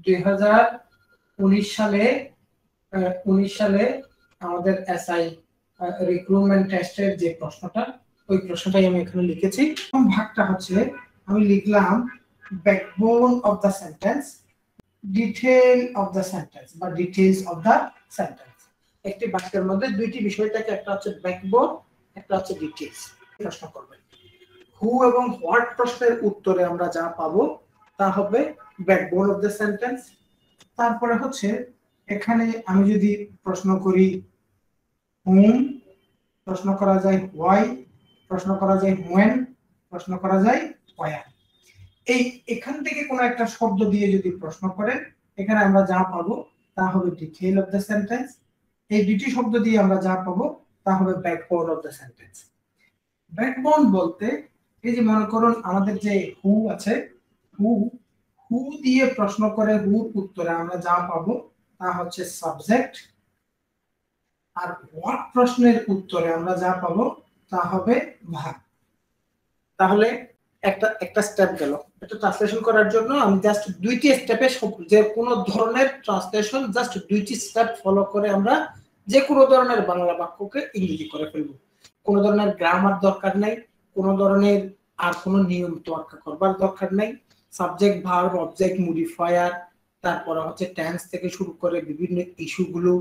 2019 সালে 19 সালে আমাদের এসআই রিক্রুটমেন্ট টেস্টের যে প্রশ্নটা, ওই প্রশ্নটাই আমি এখানে লিখেছি। ভাগটা হচ্ছে আমি লিখলাম backbone of the sentence, detail of the sentence বা ডিটেইলস অফ দ্য সেন্টেন্স। একটি বাক্যের মধ্যে দুইটি বিষয় থাকে, একটা হচ্ছে ব্যাকবোন, একটা হচ্ছে ডিটেইলস। প্রশ্ন করবেন হু এবং হোয়াট প্রশ্নের উত্তরে আমরা যা পাবো তা হবে ব্যাকবোন অফ দ্য সেন্টেন্স। তারপরে হচ্ছে এখানে আমি যদি প্রশ্ন করি whom, প্রশ্ন করা যায় why, প্রশ্ন করা যায় when, প্রশ্ন করা যায় where। এই এখান থেকে কোন একটা শব্দ দিয়ে যদি প্রশ্ন করেন, এখানে আমরা যা পাবো তা হবে ডিটেইল অফ দ্য সেন্টেন্স। এই দুটি শব্দ দিয়ে আমরা যা পাবো তা হবে backbone of the sentence. Backbone বলতে এই যে মনে করুন আমাদের যে হু আছে, হু দিয়ে প্রশ্ন করে হু উত্তরে আমরা যা পাবো তা হচ্ছে সাবজেক্ট, আর হোয়াট প্রশ্নের উত্তরে আমরা যা পাবো তা হবে ভার্ব। তাহলে একটা স্টেপ গেল। এটা ট্রান্সলেশন করার জন্য আমি জাস্ট দুইটি স্টেপে যে কোনো ধরনের ট্রান্সলেশন জাস্ট দুইটি স্টেপ ফলো করে আমরা যে কোনো ধরনের বাংলা বাক্যকে ইংরেজি করে ফেলবো। কোনো ধরনের গ্রামার দরকার নাই, কোনো ধরনের আর কোনো নিয়ম তোয়াক্কা করবার দরকার নাই। সাবজেক্ট, ভার্ব, অবজেক্ট, মডিফায়ার, তারপরে হচ্ছে টেন্স থেকে শুরু করে বিভিন্ন ইস্যুগুলো,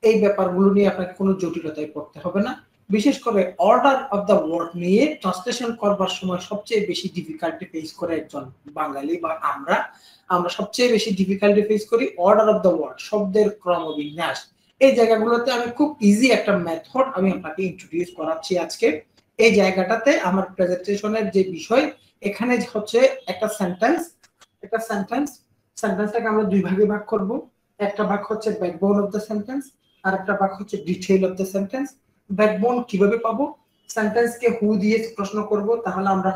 এই ব্যাপারগুলো নিয়ে আপনাকে কোনো জটিলতায় পড়তে হবে না। বিশেষ করে অর্ডার অফ দ্য ওয়ার্ড নিয়ে ট্রান্সলেশন করবার সময় সবচেয়ে বেশি ডিফিকাল্টি ফেস করে একজন বাঙালি বা আমরা সবচেয়ে বেশি ডিফিকাল্টি ফেস করি অর্ডার অফ দ্য ওয়ার্ড, শব্দের ক্রমবিন্যাস। এই জায়গাগুলোতে আমি খুব ইজি একটা মেথড আমি আপনাকে ইন্ট্রোডিউস করাচ্ছি আজকে। এই জায়গাটাতে আমার প্রেজেন্টেশনের যে বিষয়, এখানে হচ্ছে একটা সেন্টেন্সটাকে আমরা দুই ভাগে ভাগ করব। একটা ভাগ হচ্ছে ব্যাকবোন অফ দ্য সেন্টেন্স, আর একটা ভাগ হচ্ছে detail of the sentence. Backbone কিভাবে পাবো? সেন্টেন্সকে হু দিয়ে প্রশ্ন করব, তাহলে আমরা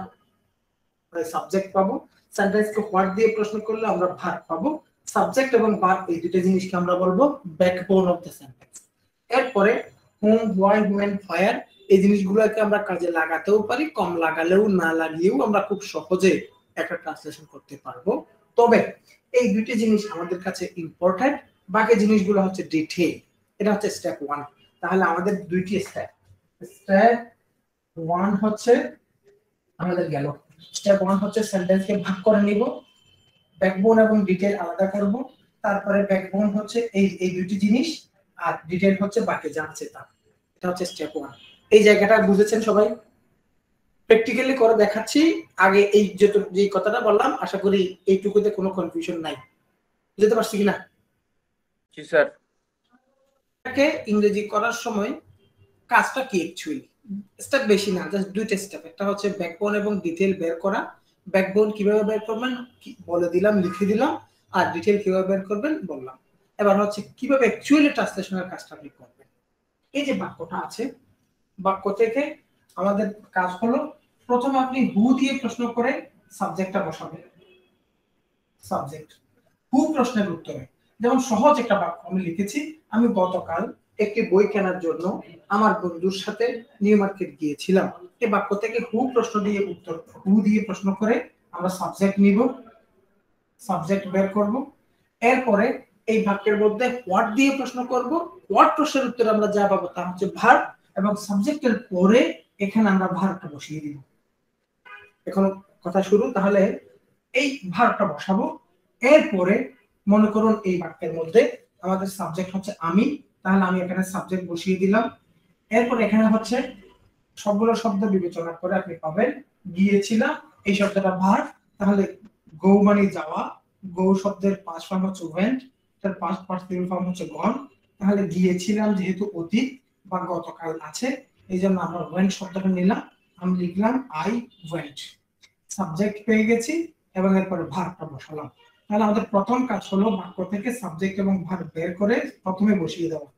সাবজেক্ট পাবো। সেন্টেন্সকে হোয়াট দিয়ে প্রশ্ন করলে আমরা ভার্ব পাবো। সাবজেক্ট এবং ভার্ব এই দুটো জিনিসকে আমরা বলবো ব্যাকবোন অফ দ্য সেন্টেন্স। এরপরে whom, why, when, where এই জিনিসগুলোকে আমরা কাজে লাগাতেও পারি, কম লাগালেও না লাগিয়েও আমরা খুব সহজে একটা ট্রান্সলেশন করতে পারবো। তবে এই দুটি জিনিস আমাদের কাছে ইম্পর্টেন্ট, বাকি জিনিসগুলো হচ্ছে ডিটেইল। এটা হচ্ছে স্টেপ 1। তাহলে আমাদের দুইটি স্টেপ হচ্ছে আমাদের গেল। স্টেপ 1 হচ্ছে সেন্টেন্সকে ভাগ করে নিব, ব্যাকবোন এবং ডিটেইল আলাদা করব। তারপরে ব্যাকবোন হচ্ছে এই দুটি জিনিস, আর ডিটেইল হচ্ছে বাকি যা আছে তা। এটা হচ্ছে স্টেপ 1। এই জায়গাটা বুঝেছেন সবাই? প্র্যাকটিক্যালি করে দেখাচ্ছি। আগে এই যে কথাটা বললাম, আশা করি এইটুকুতে কোনো কনফিউশন নাই। বুঝতে পারছি কিনা? জি স্যার। এটাকে ইংরেজি করার সময় কাজটা কি অ্যাকচুয়ালি স্টেপ বেশি না, জাস্ট দুইটা স্টেপ। একটা হচ্ছে ব্যাকবোন এবং ডিটেইল বের করা। ব্যাকবোন কিভাবে বের করবেন বলে দিলাম, লিখে দিলাম, আর ডিটেইল কিভাবে বের করবেন বললাম। এবার হচ্ছে কিভাবে অ্যাকচুয়ালি ট্রান্সলেশনের কাজটা আপনি করবেন। এই যে বাক্যটা আছে, বাক্য থেকে আমাদের কাজ হলো প্রথমে আপনি হু দিয়ে প্রশ্ন করে সাবজেক্টটা বসাবেন। সাবজেক্ট হু প্রশ্নের উত্তরে, যেমন সহজ একটা বাক্য আমি লিখেছি, আমি গতকাল একটি বই কেনার জন্য আমার বন্ধুর সাথে নিউ মার্কেট গিয়েছিলাম। এই বাক্য থেকে হু প্রশ্ন দিয়ে উত্তর, হু দিয়ে প্রশ্ন করে আমরা সাবজেক্ট নিব, সাবজেক্ট বের করব। এরপরে এই বাক্যের মধ্যে হোয়াট দিয়ে প্রশ্ন করব, হোয়াট প্রশ্নের উত্তরে আমরা যা পাবো তা হচ্ছে ভার্ব, এবং সাবজেক্টের পরে এখানে আমরা ভার্বটা বসিয়ে দিব। এখন কথা শুরু। তাহলে এই ভার্বটা বসাবো। এরপরে মনে করুন এই বাক্যের মধ্যে আমাদের সাবজেক্ট হচ্ছে আমি, তাহলে আমি এখানে সাবজেক্ট বসিয়ে দিলাম। এরপর এখানে হচ্ছে সবগুলো শব্দ বিবেচনা করে আপনি পাবেন গিয়েছিলাম, এই শব্দটা ভার্ব, তাহলে গো মানে যাওয়া, গো শব্দের পাস্ট ফর্ম হচ্ছে ওয়েন্ট, তার পাস্ট পার্টিসিপল ফর্ম হচ্ছে গন। তাহলে গিয়েছিলাম যেহেতু অতীত বা গতকাল আছে, এইজন্য আমরা ওয়েন্ট শব্দটা নিলাম, আমি লিখলাম আই ওয়েন্ট। সাবজেক্ট পেয়ে গেছি এবং এরপরে ভার্বটা বসালাম। তাহলে আমাদের প্রথম কাজ হলো বাক্য থেকে সাবজেক্ট এবং ভার্ব বের করে প্রথমে বসিয়ে দেওয়া।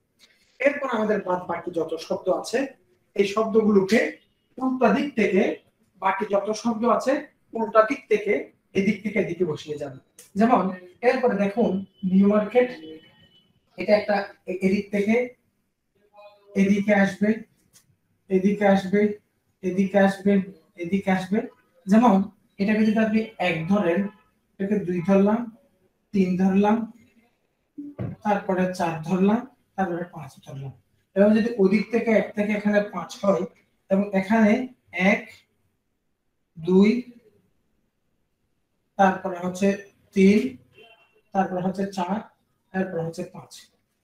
এরপর আমাদের বাকি যত শব্দ আছে এই শব্দগুলোকে উল্টা দিক থেকে, বাকি যত শব্দ আছে উল্টা দিক থেকে এদিক থেকে এদিকে বসিয়ে যাবে। যেমন এরপরে দেখুন নিউ মার্কেট, এটা একটা এদিক থেকে এদিকে আসবে, এদিকে আসবে, এদিকে আসবে, এদিকে আসবে। যেমন এটাকে যদি আপনি 1 ধরেন, এটাকে 2 ধরলাম, 3 ধরলাম, তারপরে 4 ধরলাম, তারপরে 5 ধরলাম। এবং যদি ওদিক থেকে 1 থেকে এখানে 5 হয় এবং এখানে 1 2 তারপরে হচ্ছে 3 তারপরে হচ্ছে 4 তারপরে হচ্ছে 5।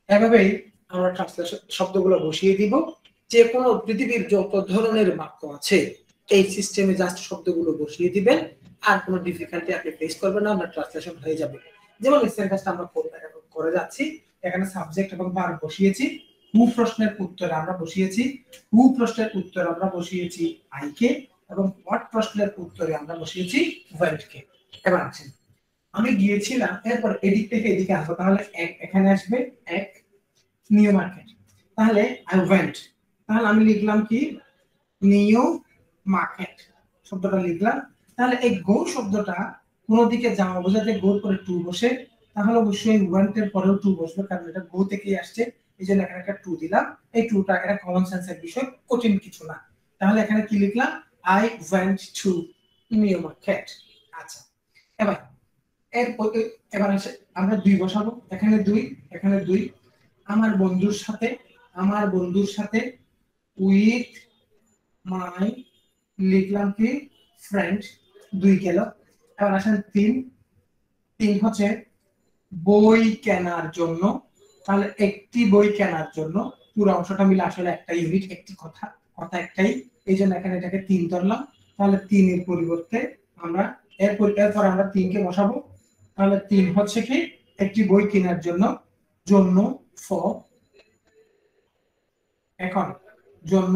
এভাবেই আমরা ট্রান্সলেশন শব্দগুলো বসিয়ে দিব। যে কোনো পৃথিবীর যত ধরনের বাক্য আছে এই সিস্টেমে জাস্ট শব্দগুলো বসিয়ে দিবেন, আর কোনো ডিফিকাল্টি আপনি ফেস করবেন না, আমরা ট্রান্সলেশন হয়ে যাবে। যেমন এই সেন্টেন্সটা আমরা করে যাচ্ছি, এখানে সাবজেক্ট এবং ভার্ব বসিয়েছি। হু প্রশ্নের উত্তরে আমরা বসিয়েছি হু প্রশ্নের উত্তরে আমরা বসিয়েছি আই কে, এবং হোয়াট প্রশ্নের উত্তরে আমরা বসিয়েছি ওয়েন্ট কে। এবার আসেন, আমি গিয়েছিলাম, এরপর এদিক থেকে এদিকে আসবো, তাহলে এখানে আসবে এক নিউ মার্কেট, তাহলে আই ওয়েন্ট, তাহলে আমি লিখলাম কি নিউ মার্কেট শব্দটা লিখলাম। তাহলে এই গো শব্দটা কোন দিকে যাওয়া বোঝাতে গো পরে টু বসে, তাহলে অবশ্যই ওয়েন্ট এর পরেও টু বসবে, কারণ এটা গো থেকেই আসছে, এইজন্য এখানে একটা টু দিলাম। এই টুটা একটা কমন সেন্সের বিষয়, কঠিন কিছু না। তাহলে এখানে কি লিখলাম, I went to new market. আচ্ছা, এবার আসে আমরা 2 বসাবো, এখানে 2 এখানে 2। আমার বন্ধুর সাথে উইথ মাই লিখলাম কি ফ্রেন্ড, 2 গেল। এবার আসেন 3 হচ্ছে বই কেনার জন্য, তাহলে একটি বই কেনার জন্য, পুরো অংশটা মিলে আসলে একটা ইউনিট, একটি কথা একটাই, এই জন্য এখানে এটাকে 3 ধরলাম। তাহলে 3 এর পরিবর্তে আমরা এরপর আমরা 3 কে বসাবো। তাহলে 3 হচ্ছে কি একটি বই কেনার জন্য, ফর, এখন জন্য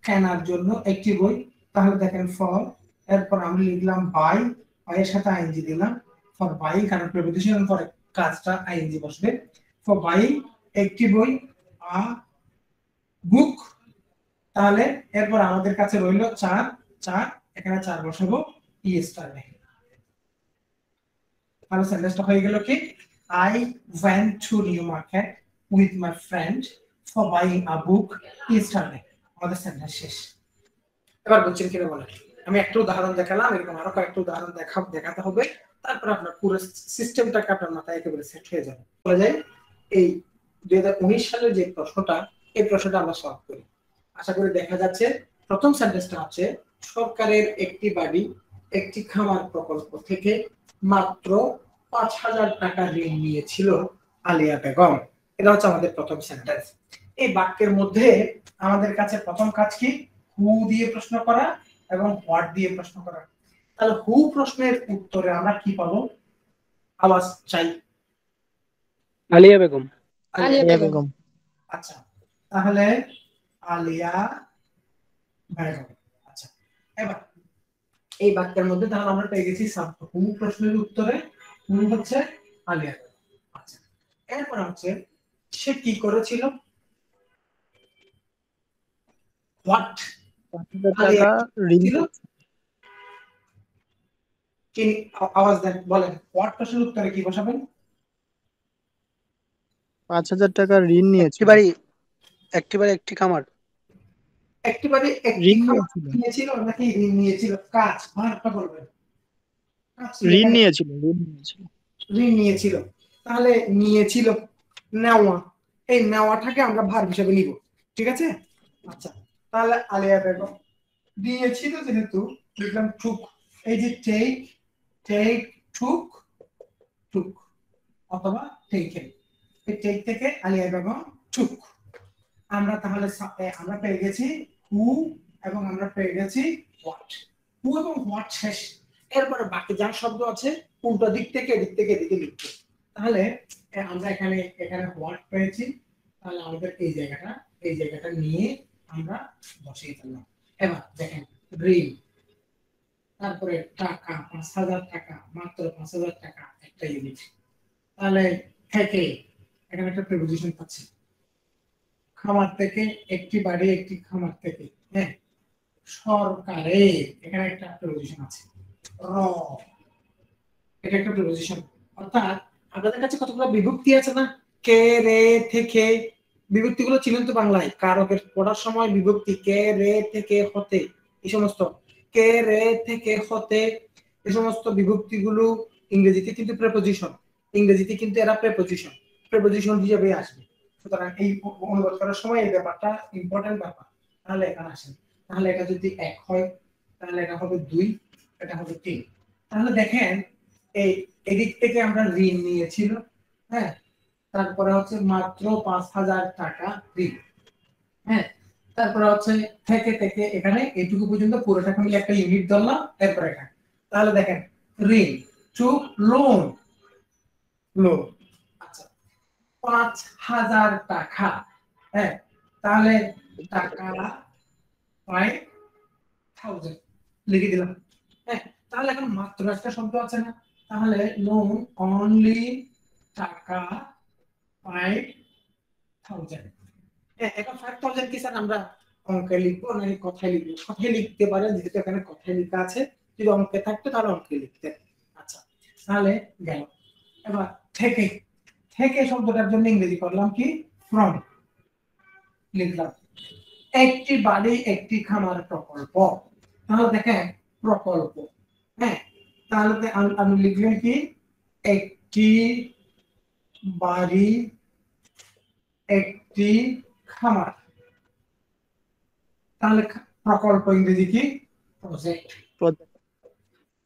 কেনার জন্য একটি বই, তাহলে দেখেন ফর, এরপর আমি লিখলাম বাই, এর সাথে আইএনজি দিলাম ফর বাই, কারণ প্রিপোজিশন পরে কাজটা আইএনজি বসবে। ফর বাই একটি বই, আ বুক, তাহলে এরপর আমাদের কাছে রইল 4 এখানে 4 বসাবো ই স্টার নেই। তাহলে সেন্টেন্সটা হয়ে গেল কি I went to new market with my friend for buying a book yesterday. আমাদের সেন্টেন্স শেষ। এবার বুঝছেন কিনা বলেন? আমি একটা উদাহরণ দেখালাম, এরকম আরো কয়েকটা উদাহরণ দেখাতে হবে, তারপর আপনার পুরো সিস্টেমটাকে আপনার মাথায় একেবারে সেট হয়ে যাবে। বলা যায় এই 2019 সালের যে প্রশ্নটা, এই প্রশ্নটা আমরা সলভ করি। আশা করি দেখা যাচ্ছে। প্রথম সেন্টেন্সটা হচ্ছে সরকারের একটি বাড়ি একটি খামার প্রকল্প থেকে মাত্র 5,000 টাকা ঋণ নিয়েছিল আলিয়া বেগম। এটা হচ্ছে আমাদের প্রথম সেন্টেন্স। এই বাক্যের মধ্যে আমাদের কাছে প্রথম কাজ কি হু দিয়ে প্রশ্ন করা এবং হোয়াট দিয়ে প্রশ্ন করা। তাহলে হু প্রশ্নের উত্তরে আমরা কি পাবো? আওয়াজ চাই। আলিয়া বেগম। আচ্ছা, তাহলে আলিয়া বেগম। আচ্ছা, এবার এই বাক্যের মধ্যে তাহলে আমরা পেয়ে গেছি হু প্রশ্নের উত্তরে হু হচ্ছে আলিয়া। আচ্ছা, এরপর হচ্ছে সে কি করেছিল, হোয়াট টাকা ঋণ কি আওয়াজ দেন, বলেন হোয়াট প্রশ্নের উত্তরে কি বসাবেন? 5,000 টাকা ঋণ নিয়েছিল। একটিবারে একটি খামার। একটিবারে একটি খামার নিয়েছিল নাকি ঋণ নিয়েছিল? কাজ ভার্বটা বলবেন। ঋণ নিয়েছিল। ঋণ নিয়েছিল, তাহলে নিয়েছিল নেওয়া, এই নেওয়াটাকে আমরা ভার্ব হিসেবে নিব, ঠিক আছে? আচ্ছা, তাহলে আলিয়া বেগম দিয়েছিল যেহেতু লিখলাম টুক, এই যে টেক টুক অথবা টেকেন, এই টেক থেকে আলিয়া বেগম টুক। আমরা তাহলে আমরা পেয়ে গেছি হু এবং আমরা পেয়ে গেছি হোয়াট। হু এবং হোয়াট শেষ। এরপরে বাকি যা শব্দ আছে উল্টো দিক থেকে এদিকে লিখবো। তাহলে আমরা এখানে হোয়াট পেয়েছি, তাহলে আমাদের এই জায়গাটা নিয়ে আমরা বসিয়ে ফেললাম। এবার দেখেন ঋণ, তারপরে টাকা 5,000 টাকা, মাত্র 5,000 টাকা একটা ইউনিট, তাহলে থেকে এখানে একটা প্রিপোজিশন পাচ্ছি, খামার থেকে একটি বাড়ি একটি খামার থেকে, হ্যাঁ সরকারের এখানে একটা প্রিপোজিশন আছে র, এটা একটা প্রিপোজিশন। অর্থাৎ আপনাদের কাছে কতগুলো বিভক্তি আছে না, কে রে থেকে, বিভক্তিগুলো ছিলেন তো বাংলায়, কারকের পড়ার সময় বিভক্তি কে রে থেকে হতে, এই সমস্ত কে রে থেকে হতে, এই সমস্ত বিভক্তিগুলো ইংরেজিতে কিন্তু প্রিপোজিশন। ইংরেজিতে কিন্তু এরা প্রেপোজিশন হিসেবে আসবে। সুতরাং এই অনুবাদ করার সময় এই ব্যাপারটা ইম্পর্টেন্ট ব্যাপার। তাহলে এখানে আসেন, তাহলে এটা যদি 1 হয় তাহলে এটা হবে 2, এটা হবে 3। তাহলে দেখেন এই এদিক থেকে আমরা ঋণ নিয়েছিল, হ্যাঁ, তারপরে হচ্ছে মাত্র 5,000 টাকা ঋণ, হ্যাঁ, তারপরে হচ্ছে থেকে থেকে এখানে এইটুকু পর্যন্ত পুরোটাকে মিলে একটা ইউনিট ধরলাম, এরপরে এখানে তাহলে দেখেন ঋণ টু লোন, আচ্ছা 5,000 টাকা, হ্যাঁ, তাহলে টাকা 5,000 লিখে দিলাম, হ্যাঁ। তাহলে এখন মাত্র একটা শব্দ আছে না, তাহলে লোন অনলি টাকা 5,000। এখন 5,000 কি স্যার আমরা অঙ্কে লিখবো না কথায় লিখবো? কথায় লিখতে পারেন, যেহেতু এখানে কথায় লেখা আছে। যদি অঙ্কে থাকতো তাহলে অঙ্কে লিখতেন। আচ্ছা, তাহলে গেল। এবার থেকে থেকে শব্দটার জন্য ইংরেজি করলাম কি ফ্রম, লিখলাম একটি বাড়ি একটি খামার প্রকল্প। তাহলে দেখেন প্রকল্প, হ্যাঁ, তাহলে আমি লিখলাম কি একটি বাড়ি একটি খামার। তাহলে প্রকল্প ইংরেজি কি প্রজেক্ট।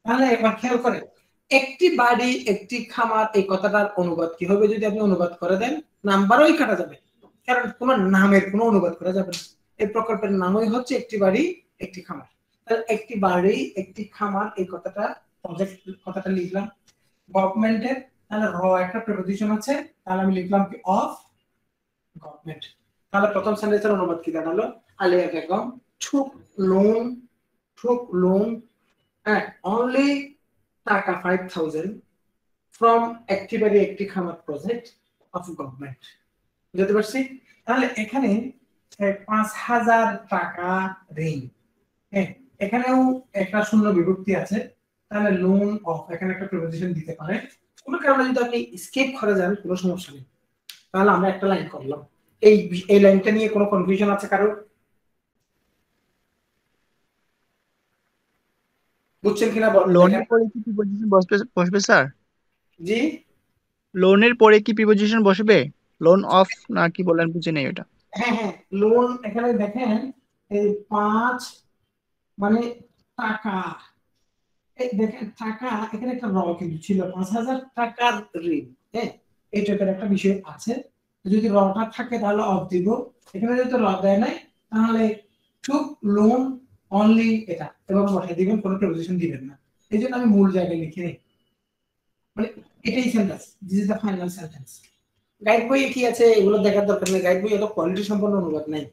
তাহলে এবার খেয়াল করেন একটি বাড়ি একটি খামার এই কথাটার অনুবাদ কি হবে? যদি আপনি অনুবাদ করে দেন নাম্বারই কাটা যাবে, কারণ কোন নামের কোনো অনুবাদ করা যাবে না। এই প্রকল্পের নামই হচ্ছে একটি বাড়ি একটি খামার। তাহলে একটি বাড়ি একটি খামার এই কথাটা প্রজেক্ট কথাটা লিখলাম। গভর্নমেন্টের তাহলে র একটা প্রিপোজিশন আছে, তাহলে আমি লিখলাম কি অফ গভর্নমেন্ট। তাহলে প্রথম সেন্টেন্সের অনুবাদ কি দাঁড়ালো? Alia Begum took loan only টাকা 5,000 from একটি বাড়ি একটি খামার প্রজেক্ট অফ গভর্নমেন্ট। বুঝতে পারছি? তাহলে এখানে 5,000 টাকা ঋণ, হ্যাঁ, এখানেও একটা শূন্য বিভক্তি আছে, তাহলে লোন অফ এখানে একটা প্রিপোজিশন দিতে পারে। কোনো কারণে যদি আপনি স্কিপ করে যান কোনো সমস্যা নেই। তাহলে আমরা একটা লাইন করলাম। এই লাইনটা নিয়ে কোনো কনফিউশন আছে কারো? বুঝছেন কিনা? লোনের পরে কি প্রিপোজিশন বসবে স্যার? জি, লোনের পরে কি প্রিপোজিশন বসবে? লোন অফ না কি বলেন বুঝি নাই ওটা। হ্যাঁ হ্যাঁ, লোন এখানে দেখেন এই 5 মানে টাকা, এই দেখেন টাকা এখানে একটা র কিন্তু ছিল 5,000 টাকার ঋণ, হ্যাঁ, এই টাইপের একটা বিষয় আছে। যদি রটা থাকে তাহলে অফ দিব, এখানে যদি র দেয় নাই তাহলে টুক লোন অনলি এটা এবং বসাই দিবেন, কোনো প্রিপোজিশন দিবেন না। এই জন্য আমি মূল জায়গায় লিখে নেই, মানে এটাই sentence, this is the final sentence. Guide বইয়ে কি আছে এগুলো দেখার দরকার নেই, গাইড বই এত কোয়ালিটি সম্পন্ন অনুবাদ নাই।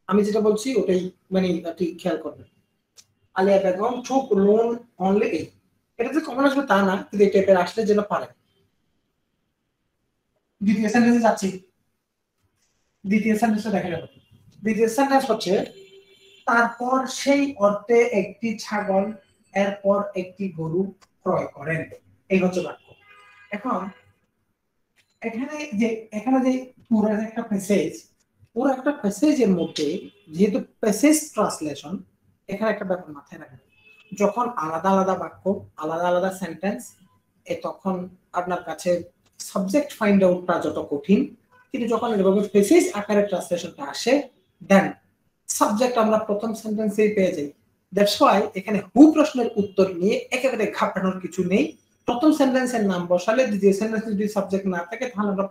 আমি যেটা বলছি ওটাই মানে আপনি খেয়াল করবেন। Alia Begum took loan only, এটা যে কমন আসবে তা না, কিন্তু এই টাইপের আসলে যেন পারে। দ্বিতীয় সেন্টেন্সে যাচ্ছি, দ্বিতীয় সেন্টেন্সটা দেখা যাবে। দ্বিতীয় সেন্টেন্স হচ্ছে তারপর সেই অর্থে একটি ছাগল এরপর একটি গরু ক্রয় করেন। এই হচ্ছে বাক্য। এখন এখানে যে পুরো একটা প্যাসেজের মধ্যে যেহেতু প্যাসেজ ট্রান্সলেশন, এখানে একটা ব্যাপার মাথায় রাখবেন, যখন আলাদা আলাদা বাক্য আলাদা আলাদা সেন্টেন্স তখন আপনার কাছে সাবজেক্ট ফাইন্ড আউটটা যত কঠিন, কিন্তু যখন এভাবে প্যাসেজ আকারে ট্রান্সলেশনটা আসে দেন সাবজেক্ট আমরা প্রথম সেন্টেন্সেই পেয়ে যাই। দ্যাটস ওয়াই এখানে হু প্রশ্নের উত্তর নিয়ে একেবারে ঘাবড়ানোর কিছু নেই। প্রথম সেন্টেন্সের নাম বসালে দ্বিতীয় সেন্টেন্সে যদি সাবজেক্ট না থাকে তাহলে আমরা